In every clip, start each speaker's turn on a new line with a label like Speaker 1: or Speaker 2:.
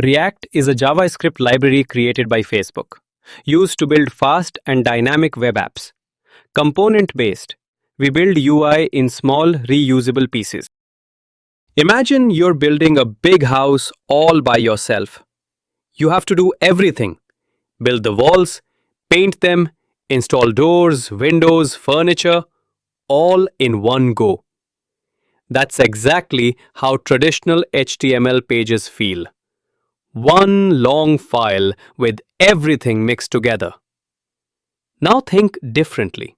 Speaker 1: React is a JavaScript library created by Facebook, used to build fast and dynamic web apps. Component-based, we build UI in small, reusable pieces. Imagine you're building a big house all by yourself. You have to do everything: build the walls, paint them, install doors, windows, furniture, all in one go. That's exactly how traditional HTML pages feel. One long file with everything mixed together. Now think differently.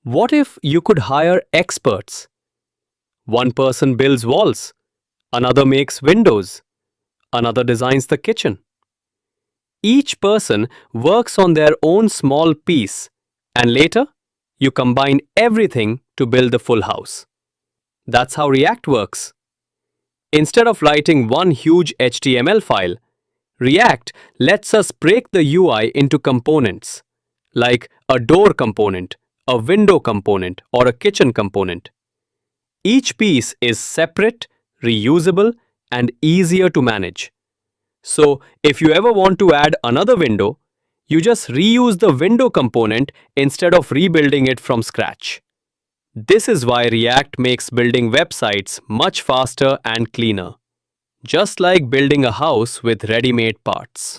Speaker 1: What if you could hire experts? One person builds walls, another makes windows, another designs the kitchen. Each person works on their own small piece, and later you combine everything to build the full house. That's how React works. Instead of writing one huge HTML file, React lets us break the UI into components, like a door component, a window component, or a kitchen component. Each piece is separate, reusable, and easier to manage. So, if you ever want to add another window, you just reuse the window component instead of rebuilding it from scratch. This is why React makes building websites much faster and cleaner, just like building a house with ready-made parts.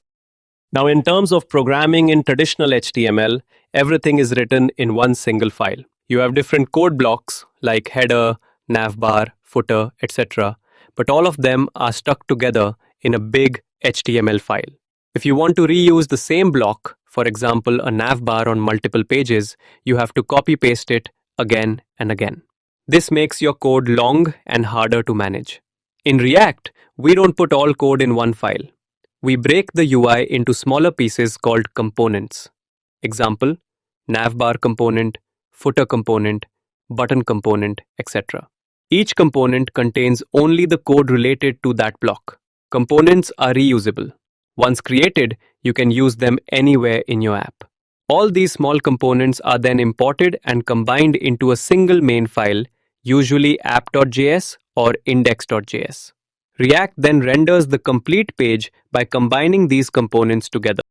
Speaker 1: Now, in terms of programming in traditional HTML, everything is written in one single file. You have different code blocks like header, navbar, footer, etc., but all of them are stuck together in a big HTML file. If you want to reuse the same block, for example, a navbar on multiple pages, you have to copy-paste it again and again. This makes your code long and harder to manage. In React, we don't put all code in one file. We break the UI into smaller pieces called components. Example, navbar component, footer component, button component, etc. Each component contains only the code related to that block. Components are reusable. Once created, you can use them anywhere in your app. All these small components are then imported and combined into a single main file, usually app.js or index.js. React then renders the complete page by combining these components together.